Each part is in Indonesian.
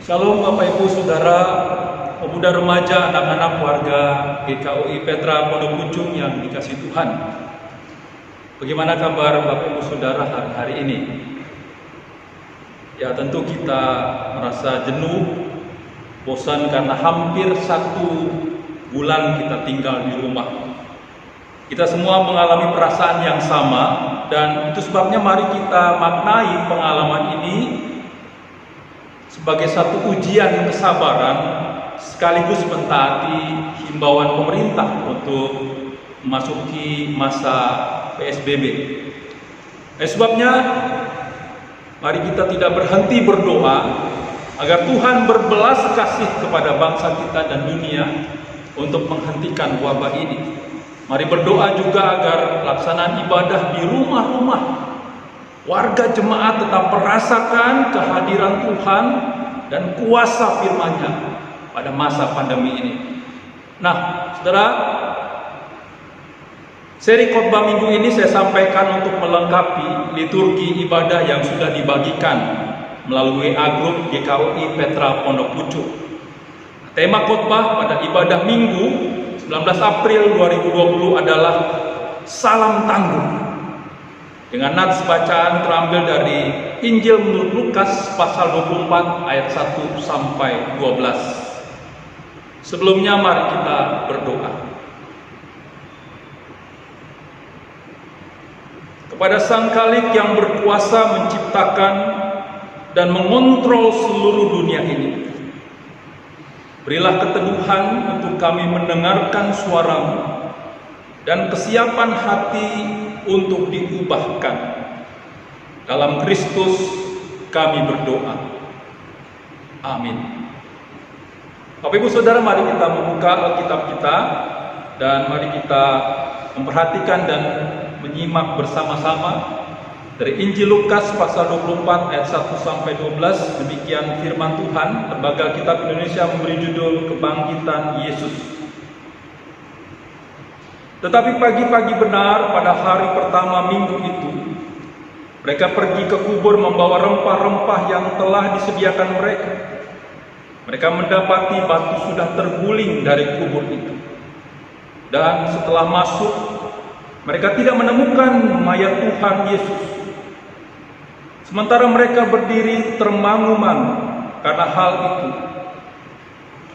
Shalom Bapak Ibu Saudara, pemuda remaja, anak-anak warga GKUI Petra Pondok Pucung yang dikasihi Tuhan. Bagaimana kabar Bapak Ibu Saudara hari-hari ini? Ya tentu kita merasa jenuh, bosan karena hampir 1 bulan kita tinggal di rumah. Kita semua mengalami perasaan yang sama, dan itu sebabnya mari kita maknai pengalaman ini sebagai satu ujian kesabaran sekaligus mentaati himbauan pemerintah untuk memasuki masa PSBB. Sebabnya mari kita tidak berhenti berdoa agar Tuhan berbelas kasih kepada bangsa kita dan dunia untuk menghentikan wabah ini. Mari berdoa juga agar pelaksanaan ibadah di rumah-rumah warga jemaat tetap merasakan kehadiran Tuhan dan kuasa firman-Nya pada masa pandemi ini. Nah, saudara, seri khotbah minggu ini saya sampaikan untuk melengkapi liturgi ibadah yang sudah dibagikan melalui WA Group GKUI Petra Pondok Pucung. Tema khotbah pada ibadah Minggu 19 April 2020 adalah Salam Tangguh, dengan nats bacaan terambil dari Injil menurut Lukas pasal 24 ayat 1 sampai 12. Sebelumnya mari kita berdoa. Kepada Sang Khalik yang berkuasa menciptakan dan mengontrol seluruh dunia ini, berilah keteduhan untuk kami mendengarkan suara-Mu dan kesiapan hati untuk diubahkan. Dalam Kristus kami berdoa. Amin. Bapak Ibu Saudara, mari kita membuka Alkitab kita dan mari kita memperhatikan dan menyimak bersama-sama dari Injil Lukas pasal 24 ayat 1 sampai 12. Demikian firman Tuhan. Lembaga Alkitab Indonesia memberi judul Kebangkitan Yesus. Tetapi pagi-pagi benar pada hari pertama minggu itu, mereka pergi ke kubur membawa rempah-rempah yang telah disediakan mereka. Mereka mendapati batu sudah terguling dari kubur itu. Dan setelah masuk, mereka tidak menemukan mayat Tuhan Yesus. Sementara mereka berdiri termangu-mangu karena hal itu,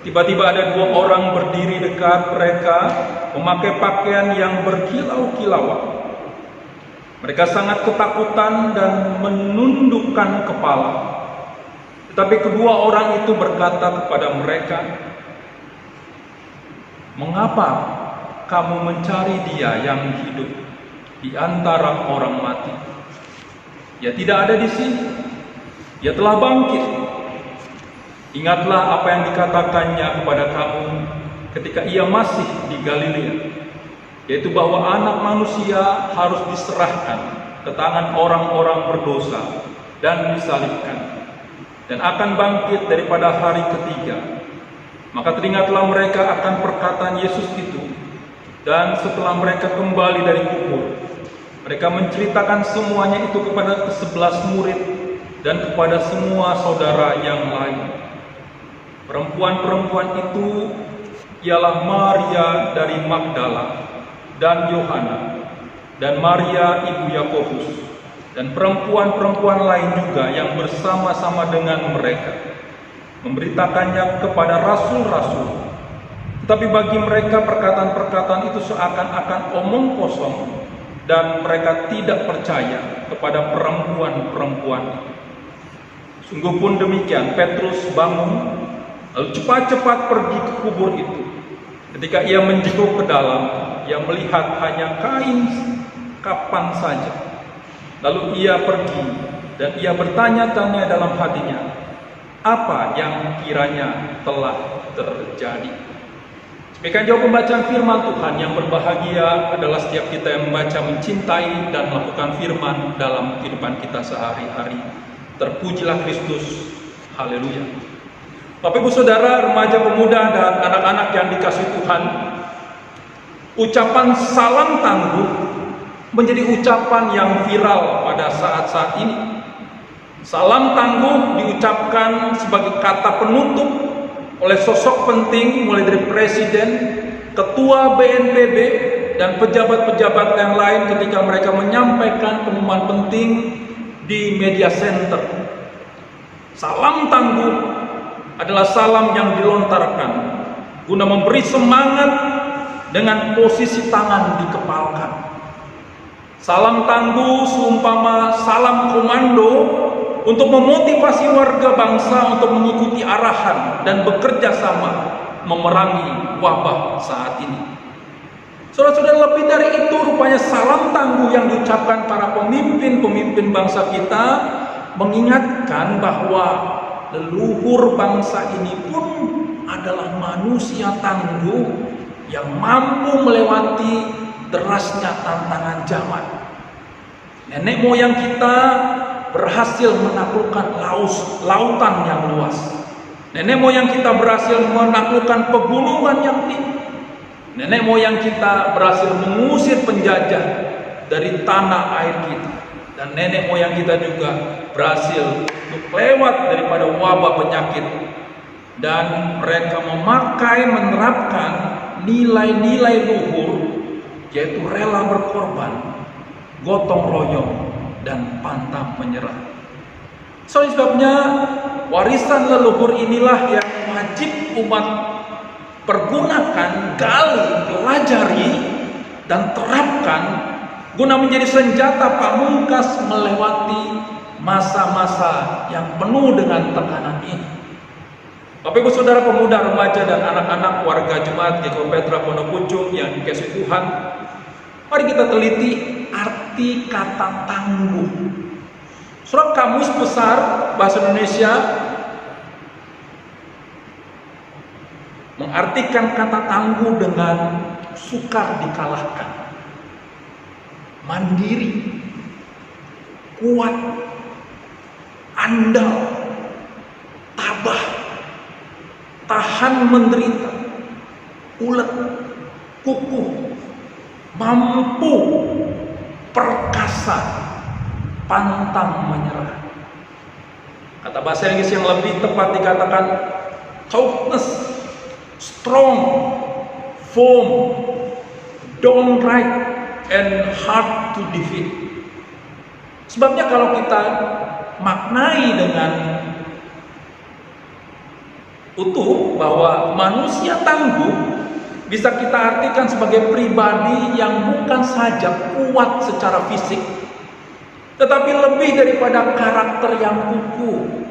tiba-tiba ada 2 orang berdiri dekat mereka, memakai pakaian yang berkilau-kilauan. Mereka sangat ketakutan dan menundukkan kepala. Tetapi kedua orang itu berkata kepada mereka, "Mengapa kamu mencari Dia yang hidup di antara orang mati? Dia tidak ada di sini. Dia telah bangkit. Ingatlah apa yang dikatakannya kepada kamu ketika Ia masih di Galilea, yaitu bahwa Anak Manusia harus diserahkan ke tangan orang-orang berdosa dan disalibkan, dan akan bangkit daripada hari ketiga." Maka teringatlah mereka akan perkataan Yesus itu, dan setelah mereka kembali dari kubur, mereka menceritakan semuanya itu kepada ke-11 murid dan kepada semua saudara yang lain. Perempuan-perempuan itu ialah Maria dari Magdala dan Yohana dan Maria ibu Yakobus dan perempuan-perempuan lain juga yang bersama-sama dengan mereka memberitakannya kepada rasul-rasul. Tetapi bagi mereka perkataan-perkataan itu seakan-akan omong kosong, dan mereka tidak percaya kepada perempuan-perempuan itu. Sungguh pun demikian, Petrus bangun lalu cepat-cepat pergi ke kubur itu. Ketika ia menjenguk ke dalam, ia melihat hanya kain kapan saja. Lalu ia pergi dan ia bertanya-tanya dalam hatinya, apa yang kiranya telah terjadi. Demikian jauh pembacaan firman Tuhan. Yang berbahagia adalah setiap kita yang membaca, mencintai, dan melakukan firman dalam kehidupan kita sehari-hari. Terpujilah Kristus. Haleluya. Bapak Ibu Saudara, remaja, pemuda, dan anak-anak yang dikasihi Tuhan, ucapan salam tangguh menjadi ucapan yang viral pada saat-saat ini. Salam tangguh diucapkan sebagai kata penutup oleh sosok penting mulai dari Presiden, Ketua BNPB, dan pejabat-pejabat yang lain ketika mereka menyampaikan pengumuman penting di media center. Salam tangguh adalah salam yang dilontarkan guna memberi semangat dengan posisi tangan dikepalkan. Salam tangguh seumpama salam komando untuk memotivasi warga bangsa untuk mengikuti arahan dan bekerja sama memerangi wabah saat ini. Saudara-saudara, lebih dari itu rupanya salam tangguh yang diucapkan para pemimpin-pemimpin bangsa kita mengingatkan bahwa leluhur bangsa ini pun adalah manusia tangguh yang mampu melewati derasnya tantangan zaman. Nenek moyang kita berhasil menaklukkan lautan yang luas. Nenek moyang kita berhasil menaklukkan pegunungan yang tinggi. Nenek moyang kita berhasil mengusir penjajah dari tanah air kita. Dan nenek moyang kita juga berhasil lewat daripada wabah penyakit. Dan mereka menerapkan nilai-nilai luhur, yaitu rela berkorban, gotong royong, dan pantang menyerah. Sebabnya warisan leluhur inilah yang wajib umat pergunakan, gali, pelajari, dan terapkan guna menjadi senjata pamungkas melewati masa-masa yang penuh dengan tekanan ini. Bapak Ibu Saudara pemuda, remaja, dan anak-anak warga Jemaat GKI Petra Pondok Pucung yang dikasihi Tuhan, mari kita teliti arti kata tangguh. Surat Kamus Besar Bahasa Indonesia mengartikan kata tangguh dengan sukar dikalahkan, mandiri, kuat, andal, tabah, tahan menderita, ulet, kukuh, mampu, perkasa, pantang menyerah. Kata bahasa Inggris yang lebih tepat dikatakan toughness, strong, firm, downright, and hard to defeat. Sebabnya kalau kita maknai dengan utuh bahwa manusia tangguh bisa kita artikan sebagai pribadi yang bukan saja kuat secara fisik, tetapi lebih daripada karakter yang kukuh.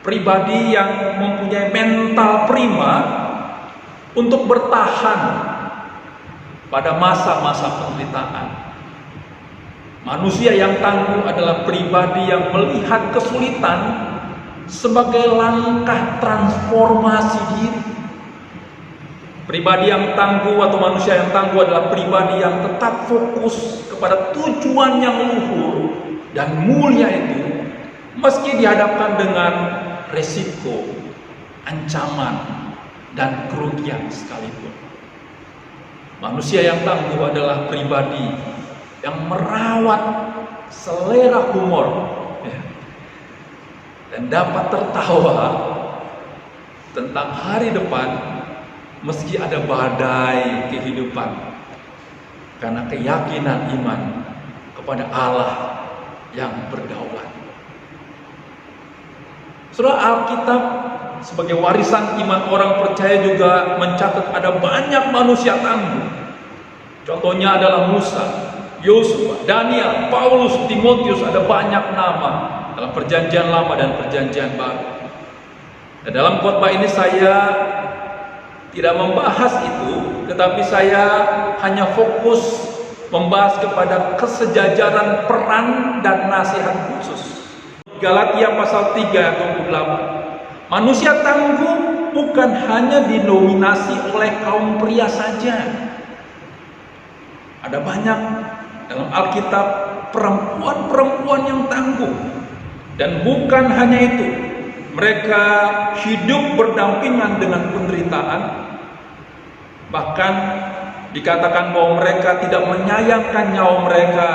Pribadi yang mempunyai mental prima untuk bertahan pada masa-masa penderitaan. Manusia yang tangguh adalah pribadi yang melihat kesulitan sebagai langkah transformasi diri. Pribadi yang tangguh atau manusia yang tangguh adalah pribadi yang tetap fokus kepada tujuan yang luhur dan mulia itu, meski dihadapkan dengan resiko, ancaman, dan kerugian sekalipun. Manusia yang tangguh adalah pribadi yang merawat selera humor dan dapat tertawa tentang hari depan meski ada badai kehidupan, karena keyakinan iman kepada Allah yang berdaulat. Surah Alkitab sebagai warisan iman orang percaya juga mencatat ada banyak manusia tangguh. Contohnya adalah Musa, Yosua, Daniel, Paulus, Timotius, ada banyak nama dalam perjanjian lama dan perjanjian baru. Dan dalam khotbah ini saya tidak membahas itu, tetapi saya hanya fokus membahas kepada kesejajaran peran dan nasihat khusus. Galatia pasal 3 ayat 28. Manusia tangguh bukan hanya didominasi oleh kaum pria saja. Ada banyak dalam Alkitab perempuan-perempuan yang tangguh. Dan bukan hanya itu, mereka hidup berdampingan dengan penderitaan. Bahkan dikatakan bahwa mereka tidak menyayangkan nyawa mereka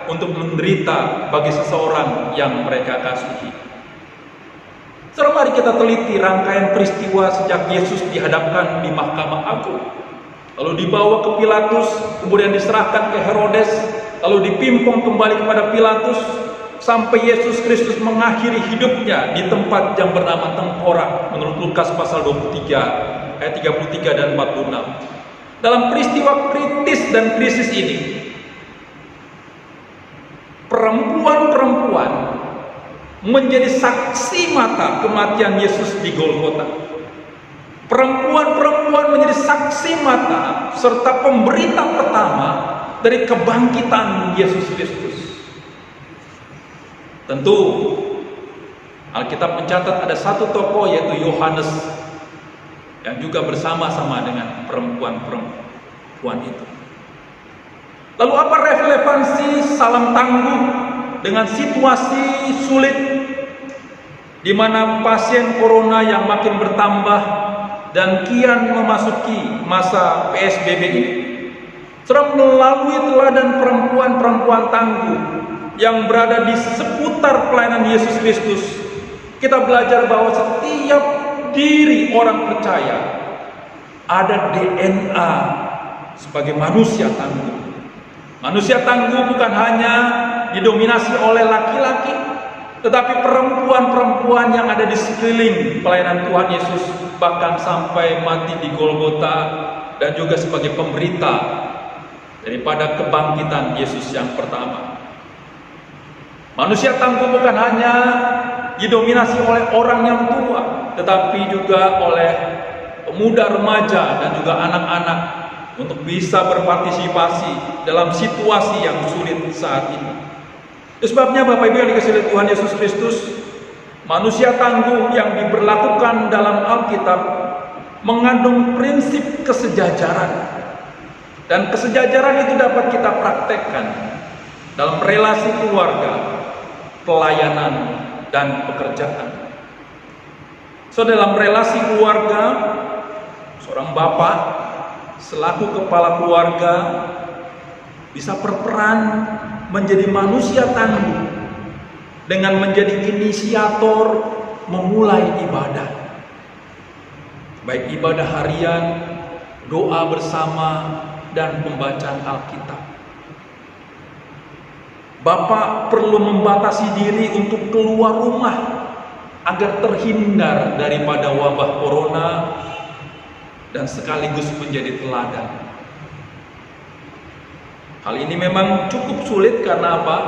untuk menderita bagi seseorang yang mereka kasihi. Sekarang mari kita teliti rangkaian peristiwa sejak Yesus dihadapkan di Mahkamah Agung, lalu dibawa ke Pilatus, kemudian diserahkan ke Herodes, lalu dipimpong kembali kepada Pilatus, sampai Yesus Kristus mengakhiri hidupnya di tempat yang bernama Tengkorak menurut Lukas pasal 23 ayat 33 dan 46. Dalam peristiwa kritis dan krisis ini, perempuan-perempuan menjadi saksi mata kematian Yesus di Golgota. Perempuan-perempuan menjadi saksi mata serta pemberita pertama dari kebangkitan Yesus Kristus. Tentu Alkitab mencatat ada satu tokoh, yaitu Yohanes, yang juga bersama-sama dengan perempuan-perempuan itu. Lalu apa relevansi salam tangguh dengan situasi sulit di mana pasien corona yang makin bertambah dan kian memasuki masa PSBB ini? Serta melalui teladan perempuan-perempuan tangguh yang berada di seputar pelayanan Yesus Kristus, kita belajar bahwa setiap diri orang percaya ada DNA sebagai manusia tangguh. Manusia tangguh bukan hanya didominasi oleh laki-laki, tetapi perempuan-perempuan yang ada di sekeliling pelayanan Tuhan Yesus, bahkan sampai mati di Golgota, dan juga sebagai pemberita daripada kebangkitan Yesus yang pertama. Manusia tangguh bukan hanya didominasi oleh orang yang tua, tetapi juga oleh pemuda, remaja, dan juga anak-anak untuk bisa berpartisipasi dalam situasi yang sulit saat ini. Itu sebabnya Bapak Ibu yang dikasihi oleh Tuhan Yesus Kristus, manusia tangguh yang diberlakukan dalam Alkitab mengandung prinsip kesejajaran. Dan kesejajaran itu dapat kita praktekkan dalam relasi keluarga, pelayanan, dan pekerjaan. So, dalam relasi keluarga, seorang bapak selaku kepala keluarga bisa berperan menjadi manusia tangguh dengan menjadi inisiator memulai ibadah, baik ibadah harian, doa bersama, dan pembacaan Alkitab. Bapak perlu membatasi diri untuk keluar rumah agar terhindar daripada wabah corona dan sekaligus menjadi teladan. Hal ini memang cukup sulit karena apa?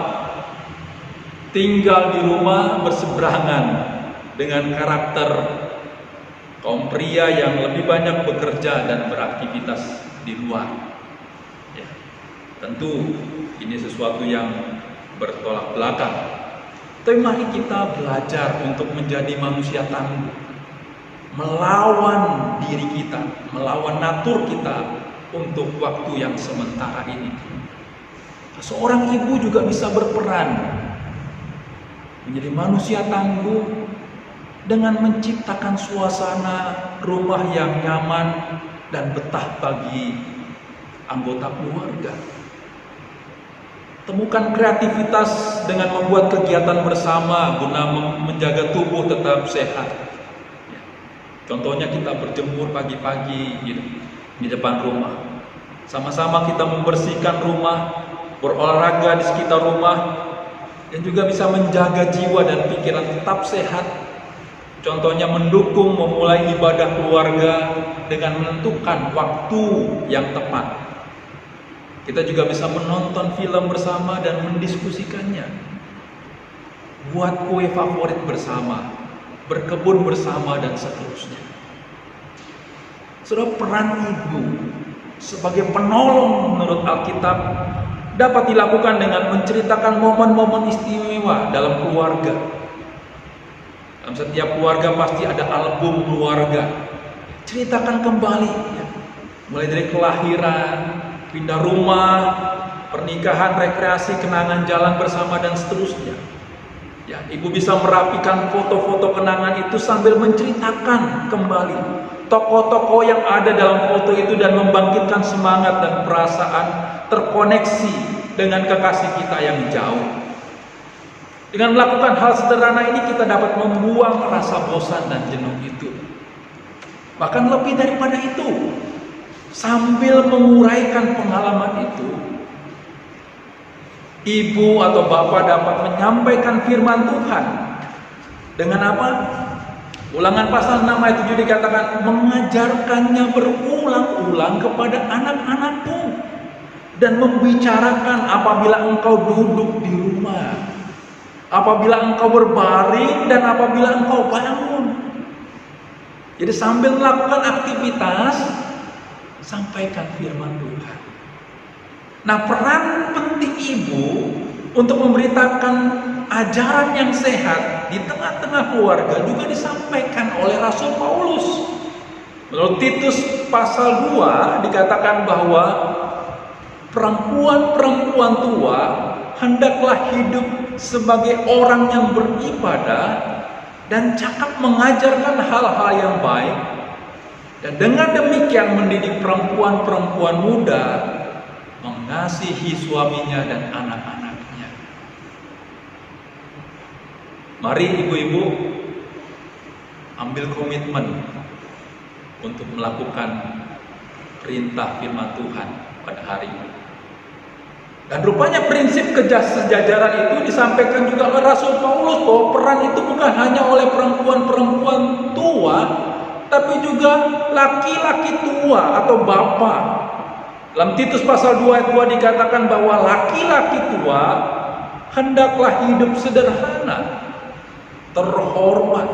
Tinggal di rumah berseberangan dengan karakter kaum pria yang lebih banyak bekerja dan beraktivitas di luar. Ya, tentu ini sesuatu yang bertolak belakang. Tapi mari kita belajar untuk menjadi manusia tangguh, melawan diri kita, melawan natur kita untuk waktu yang sementara ini. Seorang ibu juga bisa berperan menjadi manusia tangguh dengan menciptakan suasana rumah yang nyaman dan betah bagi anggota keluarga. Temukan kreativitas dengan membuat kegiatan bersama guna menjaga tubuh tetap sehat. Contohnya kita berjemur pagi-pagi di depan rumah. Sama-sama kita membersihkan rumah, berolahraga di sekitar rumah, dan juga bisa menjaga jiwa dan pikiran tetap sehat. Contohnya mendukung memulai ibadah keluarga dengan menentukan waktu yang tepat. Kita juga bisa menonton film bersama dan mendiskusikannya. Buat kue favorit bersama, berkebun bersama, dan seterusnya. Saudara, peran ibu sebagai penolong menurut Alkitab dapat dilakukan dengan menceritakan momen-momen istimewa dalam keluarga. Dalam setiap keluarga pasti ada album keluarga. Ceritakan kembali, ya. Mulai dari kelahiran, pindah rumah, pernikahan, rekreasi, kenangan jalan bersama, dan seterusnya. Ya, ibu bisa merapikan foto-foto kenangan itu sambil menceritakan kembali tokoh-tokoh yang ada dalam foto itu dan membangkitkan semangat dan perasaan terkoneksi dengan kekasih kita yang jauh. Dengan melakukan hal sederhana ini kita dapat membuang rasa bosan dan jenuh itu. Bahkan lebih daripada itu, sambil menguraikan pengalaman itu, ibu atau bapak dapat menyampaikan firman Tuhan. Dengan apa? Ulangan pasal 6 ayat 7 dikatakan, mengajarkannya berulang-ulang kepada anak-anakmu dan membicarakan apabila engkau duduk di rumah, apabila engkau berbaring, dan apabila engkau bangun. Jadi sambil melakukan aktivitas, sampaikan firman Tuhan. Nah, peran penting ibu untuk memberitakan ajaran yang sehat di tengah-tengah keluarga juga disampaikan oleh Rasul Paulus. Menurut Titus pasal 2 dikatakan bahwa perempuan-perempuan tua hendaklah hidup sebagai orang yang beribadah dan cakap mengajarkan hal-hal yang baik, dan dengan demikian mendidik perempuan-perempuan muda mengasihi suaminya dan anak-anaknya. Mari ibu-ibu ambil komitmen untuk melakukan perintah firman Tuhan pada hari ini. Dan rupanya prinsip kesejajaran itu disampaikan juga oleh Rasul Paulus, bahwa peran itu bukan hanya oleh perempuan-perempuan tua, tapi juga laki-laki tua atau bapak. Dalam Titus pasal 2 ayat 2 dikatakan bahwa laki-laki tua hendaklah hidup sederhana, terhormat,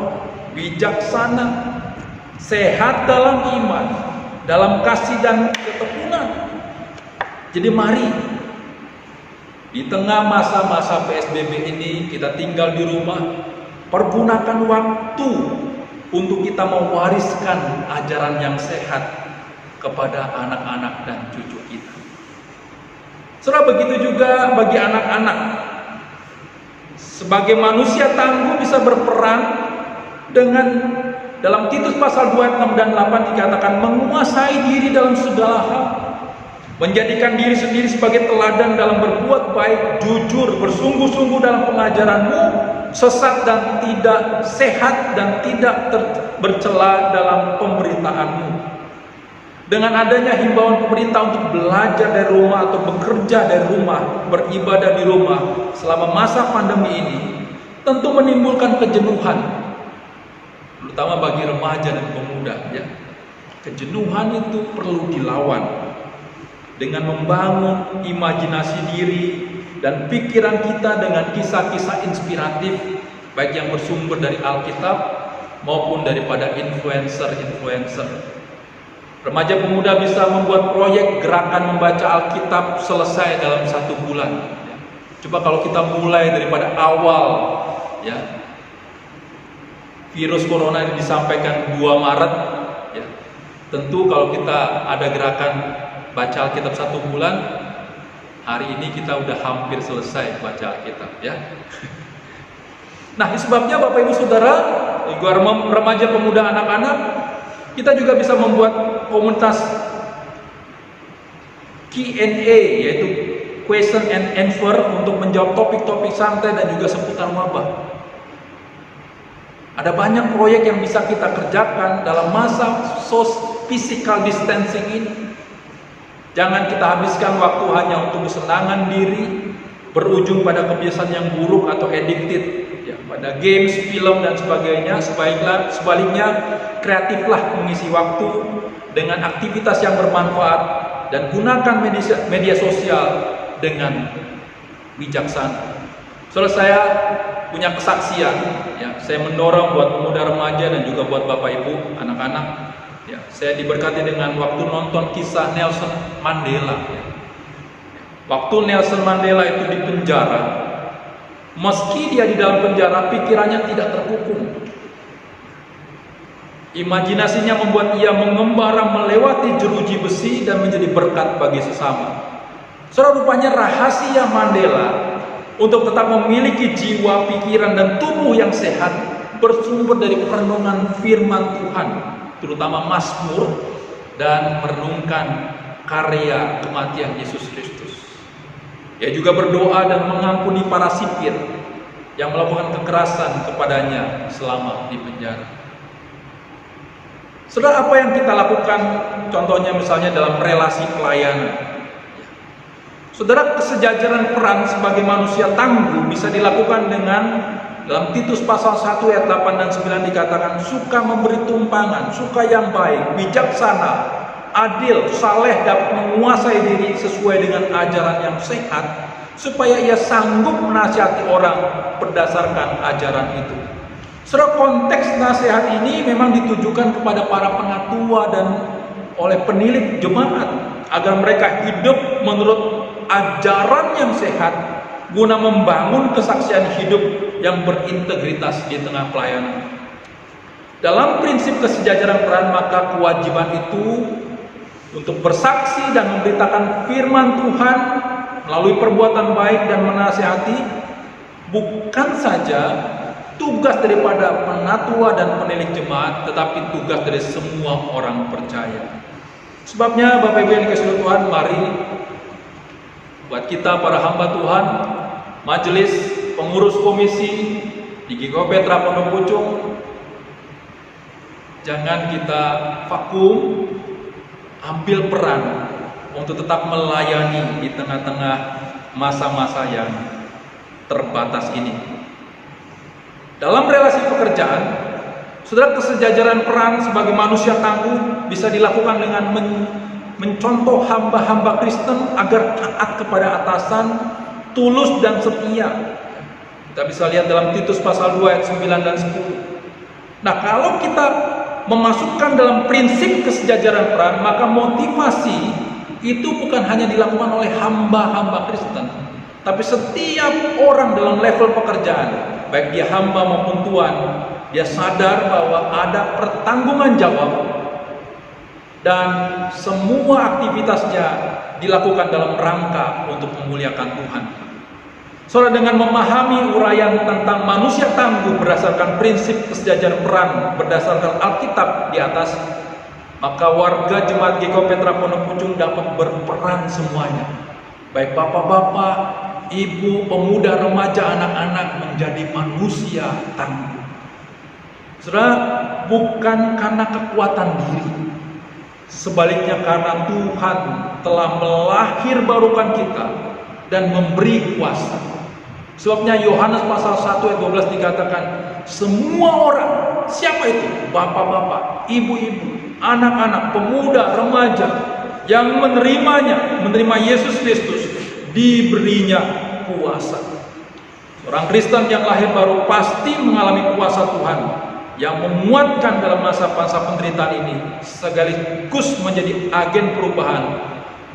bijaksana, sehat dalam iman, dalam kasih dan ketekunan. Jadi mari, di tengah masa-masa PSBB ini kita tinggal di rumah, pergunakan waktu untuk kita mewariskan ajaran yang sehat kepada anak-anak dan cucu kita. Serta begitu juga bagi anak-anak. Sebagai manusia tangguh bisa berperan dengan, dalam Titus pasal 2 ayat 6 dan 8 dikatakan, menguasai diri dalam segala hal, menjadikan diri sendiri sebagai teladan dalam berbuat baik, jujur, bersungguh-sungguh dalam pengajaranmu, sesat dan tidak sehat dan tidak bercela dalam pemberitaanmu. Dengan adanya himbauan pemerintah untuk belajar dari rumah atau bekerja dari rumah, beribadah di rumah selama masa pandemi ini, tentu menimbulkan kejenuhan, terutama bagi remaja dan pemuda. Ya, kejenuhan itu perlu dilawan dengan membangun imajinasi diri dan pikiran kita dengan kisah-kisah inspiratif, baik yang bersumber dari Alkitab maupun daripada influencer-influencer. Remaja pemuda bisa membuat proyek gerakan membaca Alkitab selesai dalam 1 bulan. Coba kalau kita mulai daripada awal, ya, virus corona ini disampaikan 2 Maret, ya, tentu kalau kita ada gerakan baca Alkitab 1 bulan, hari ini kita udah hampir selesai baca Alkitab, ya. Nah, sebabnya Bapak Ibu Saudara, remaja pemuda anak-anak, kita juga bisa membuat komunitas Q&A, yaitu question and answer, untuk menjawab topik-topik santai dan juga seputar wabah. Ada banyak proyek yang bisa kita kerjakan dalam masa physical distancing ini. Jangan kita habiskan waktu hanya untuk kesenangan diri, berujung pada kebiasaan yang buruk atau addicted, ya, pada games, film dan sebagainya. Sebaliknya, kreatiflah mengisi waktu dengan aktivitas yang bermanfaat dan gunakan media sosial dengan bijaksana. Soalnya saya punya kesaksian, ya, saya mendorong buat pemuda remaja dan juga buat Bapak Ibu, anak-anak. Ya, saya diberkati dengan waktu nonton kisah Nelson Mandela. Ya. Waktu Nelson Mandela itu di penjara, meski dia di dalam penjara, pikirannya tidak terkukung. Imajinasinya membuat ia mengembara melewati jeruji besi dan menjadi berkat bagi sesama. Saudara, rupanya rahasia Mandela untuk tetap memiliki jiwa, pikiran, dan tubuh yang sehat bersumber dari perenungan firman Tuhan, terutama Mazmur, dan merenungkan karya kematian Yesus Kristus. Ia juga berdoa dan mengampuni para sipir yang melakukan kekerasan kepadanya selama di penjara. Saudara, apa yang kita lakukan contohnya misalnya dalam relasi pelayanan? Saudara, kesejajaran peran sebagai manusia tangguh bisa dilakukan dengan dalam Titus pasal 1 ayat 8 dan 9 dikatakan suka memberi tumpangan, suka yang baik, bijaksana, adil, saleh, dapat menguasai diri sesuai dengan ajaran yang sehat, supaya ia sanggup menasihati orang berdasarkan ajaran itu. Saudara, konteks nasihat ini memang ditujukan kepada para penatua dan oleh penilik jemaat agar mereka hidup menurut ajaran yang sehat guna membangun kesaksian hidup yang berintegritas di tengah pelayanan. Dalam prinsip kesejajaran peran, maka kewajiban itu untuk bersaksi dan memberitakan firman Tuhan melalui perbuatan baik dan menasihati bukan saja tugas daripada penatua dan penilik jemaat, tetapi tugas dari semua orang percaya. Sebabnya Bapak Ibu yang dikasihi Tuhan, mari buat kita para hamba Tuhan, majelis, pengurus komisi di GKP Petra Pondok Pucung, jangan kita vakum, ambil peran untuk tetap melayani di tengah-tengah masa-masa yang terbatas ini. Dalam relasi pekerjaan, saudara, kesejajaran peran sebagai manusia tangguh bisa dilakukan dengan mencontoh hamba-hamba Kristen agar taat kepada atasan, tulus dan setia. Kita bisa lihat dalam Titus pasal 2 ayat 9 dan 10. Nah, kalau kita memasukkan dalam prinsip kesejajaran peran, maka motivasi itu bukan hanya dilakukan oleh hamba-hamba Kristen, tapi setiap orang dalam level pekerjaan, baik dia hamba maupun tuan, dia sadar bahwa ada pertanggungan jawab dan semua aktivitasnya dilakukan dalam rangka untuk memuliakan Tuhan. Saudara, dengan memahami uraian tentang manusia tangguh berdasarkan prinsip kesejajaran peran berdasarkan Alkitab di atas, maka warga jemaat GKP Petra Pondok Pucung dapat berperan semuanya, baik bapak-bapak, ibu, pemuda, remaja, anak-anak, menjadi manusia tangguh. Saudara, bukan karena kekuatan diri, sebaliknya karena Tuhan telah melahirbarukan kita dan memberi kuasa. Sebabnya Yohanes pasal 1 ayat 12 dikatakan, semua orang, siapa itu? Bapak-bapak, ibu-ibu, anak-anak, pemuda, remaja yang menerima Yesus Kristus, diberinya kuasa. Orang Kristen yang lahir baru pasti mengalami kuasa Tuhan yang memuatkan dalam masa-masa penderitaan ini, sekaligus menjadi agen perubahan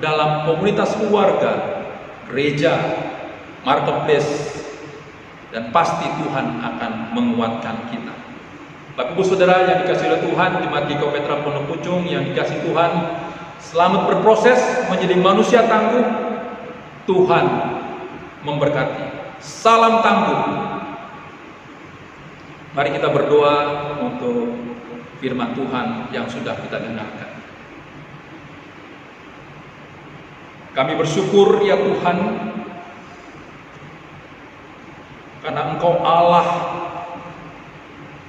dalam komunitas keluarga, gereja, marketplace, dan pasti Tuhan akan menguatkan kita. Bapak Ibu Saudara yang dikasihi oleh Tuhan, jemaat GKP Petra Pondok Pucung yang dikasihi Tuhan, selamat berproses menjadi manusia tangguh. Tuhan memberkati. Salam tangguh. Mari kita berdoa untuk firman Tuhan yang sudah kita dengarkan. Kami bersyukur ya Tuhan, karena Engkau Allah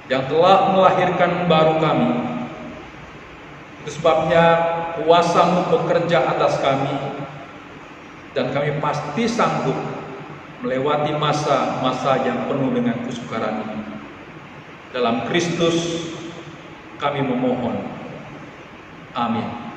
yang telah melahirkan baru kami. Itu sebabnya kuasa-Mu bekerja atas kami, dan kami pasti sanggup melewati masa-masa yang penuh dengan kesukaran ini. Dalam Kristus kami memohon. Amin.